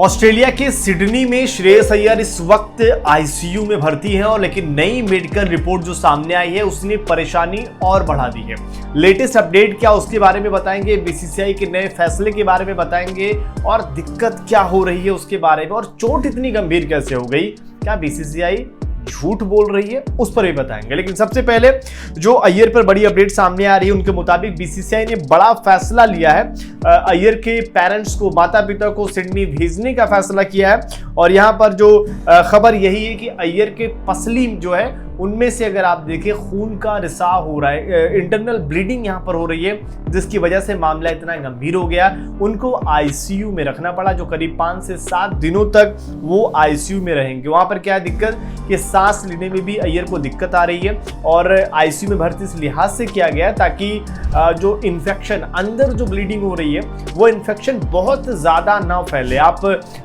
Australia के Sydney में श्रेयस अय्यर इस वक्त आईसीयू में भर्ती हैं और लेकिन नई मेडिकल रिपोर्ट जो सामने आई है उसने परेशानी और बढ़ा दी है। लेटेस्ट अपडेट क्या उसके बारे में बताएंगे, बीसीसीआई के नए फैसले के बारे में बताएंगे और दिक्कत क्या हो रही है उसके बारे में, और चोट इतनी गंभीर कैसे हो गई, क्या बीसीसीआई झूठ बोल रही है, उस पर भी बताएंगे। लेकिन सबसे पहले जो अय्यर पर बड़ी अपडेट सामने आ रही है, उनके मुताबिक बीसीसीआई ने बड़ा फैसला लिया है। अय्यर के पेरेंट्स को, माता पिता को सिडनी भेजने का फैसला किया है और यहां पर जो खबर यही है कि अय्यर के पसली जो है उनमें से अगर आप देखें खून का रिसाव हो रहा है, इंटरनल ब्लीडिंग यहां पर हो रही है, जिसकी वजह से मामला इतना गंभीर हो गया। उनको आईसीयू में रखना पड़ा, जो करीब 5 से 7 दिनों तक वो आईसीयू में रहेंगे। वहां पर क्या है दिक्कत कि सांस लेने में भी अय्यर को दिक्कत आ रही है और आईसीयू में भर्ती इस लिहाज से किया गया ताकि जो इन्फेक्शन, अंदर जो ब्लीडिंग हो रही है वो इन्फेक्शन बहुत ज़्यादा ना फैले। आप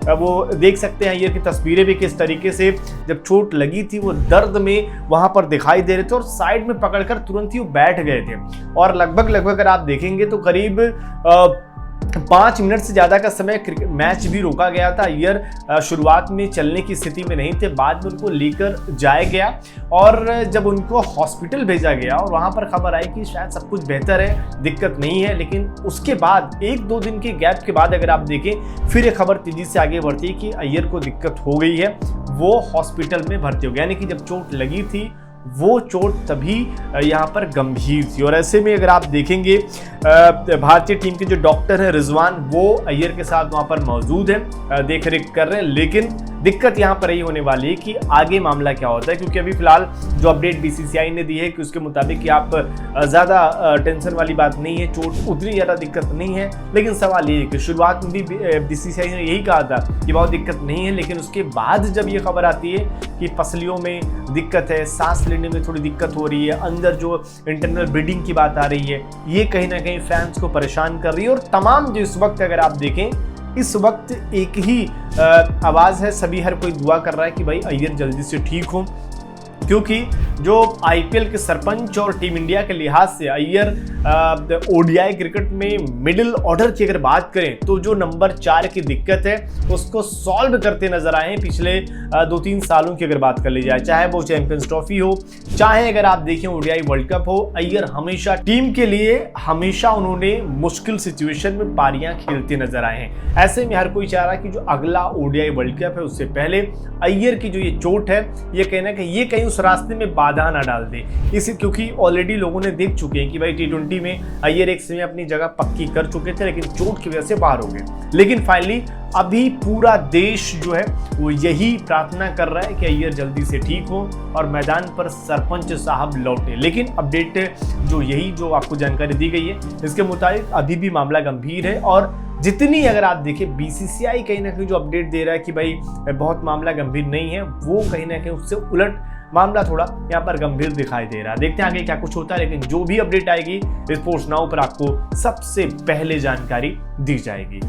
वो देख सकते हैं अय्यर की तस्वीरें भी किस तरीके से जब चोट लगी थी वो दर्द में वहां पर दिखाई दे रहे थे और साइड में पकड़कर तुरंत ही वो बैठ गए थे। और लगभग अगर आप देखेंगे तो करीब 5 मिनट से ज्यादा का समय मैच भी रोका गया था। अय्यर शुरुआत में चलने की स्थिति में नहीं थे, बाद में उनको लेकर जाया गया और जब उनको हॉस्पिटल भेजा गया और वहां पर खबर आई कि शायद सब कुछ बेहतर है, दिक्कत नहीं है, लेकिन उसके बाद 1-2 दिन के गैप के बाद अगर आप देखें फिर ये खबर तेजी से आगे बढ़ती है कि अय्यर को दिक्कत हो गई है, वो हॉस्पिटल में भर्ती हो गया। यानी कि जब चोट लगी थी वो चोट तभी यहाँ पर गंभीर थी। और ऐसे में अगर आप देखेंगे भारतीय टीम के जो डॉक्टर हैं रिजवान, वो अय्यर के साथ वहाँ पर मौजूद हैं, देख रेख कर रहे हैं। लेकिन दिक्कत यहाँ पर यही होने वाली है कि आगे मामला क्या होता है, क्योंकि अभी फिलहाल जो अपडेट बीसीसीआई ने दी है कि उसके मुताबिक कि आप ज़्यादा टेंशन वाली बात नहीं है, चोट उतनी ज़्यादा दिक्कत नहीं है। लेकिन सवाल ये है कि शुरुआत में भी बीसीसीआई ने यही कहा था कि बहुत दिक्कत नहीं है, लेकिन उसके बाद जब ये खबर आती है कि पसलियों में दिक्कत है, सांस लेने में थोड़ी दिक्कत हो रही है, अंदर जो इंटरनल ब्लीडिंग की बात आ रही है, ये कहीं ना कहीं फैंस को परेशान कर रही है। और तमाम जो इस वक्त अगर आप देखें, इस वक्त एक ही आवाज़ है, सभी हर कोई दुआ कर रहा है कि भाई अय्यर जल्दी से ठीक हो, क्योंकि जो आईपीएल के सरपंच और टीम इंडिया के लिहाज से अय्यर ओडीआई क्रिकेट में मिडिल ऑर्डर की अगर बात करें तो जो नंबर 4 की दिक्कत है उसको सॉल्व करते नजर आए हैं पिछले 2-3 सालों की अगर बात कर ली जाए, चाहे वो चैंपियंस ट्रॉफी हो, चाहे अगर आप देखें ओडीआई वर्ल्ड कप हो। अय्यर हमेशा टीम के लिए, हमेशा उन्होंने मुश्किल सिचुएशन में पारियां खेलते नजर आए हैं। ऐसे में हर कोई चाह रहा है कि जो अगला ओडीआई वर्ल्ड कप है उससे पहले अय्यर की जो ये चोट है ये कहना कि ये कहीं उस रास्ते में बाधा ना डाल दे, इसी क्योंकि ऑलरेडी लोगों ने देख चुके हैं कि भाई T20 में अय्यर एक समय अपनी जगह पक्की कर चुके थे, लेकिन चोट की वजह से बाहर हो गए। लेकिन फाइनली अभी पूरा देश जो है वो यही प्रार्थना कर रहा है कि अय्यर जल्दी से ठीक हो और मैदान पर सरपंच साहब लौटे। लेकिन अपडेट जो आपको जानकारी दी गई है इसके मुताबिक अभी भी मामला गंभीर है और जितनी अगर आप देखें बीसीसीआई कहीं ना कहीं जो अपडेट दे रहा है कि भाई बहुत मामला गंभीर नहीं है, वो कहीं ना कहीं उससे उलट मामला थोड़ा यहाँ पर गंभीर दिखाई दे रहा है। देखते हैं आगे क्या कुछ होता है, लेकिन जो भी अपडेट आएगी स्पोर्ट्स नाउ पर आपको सबसे पहले जानकारी दी जाएगी।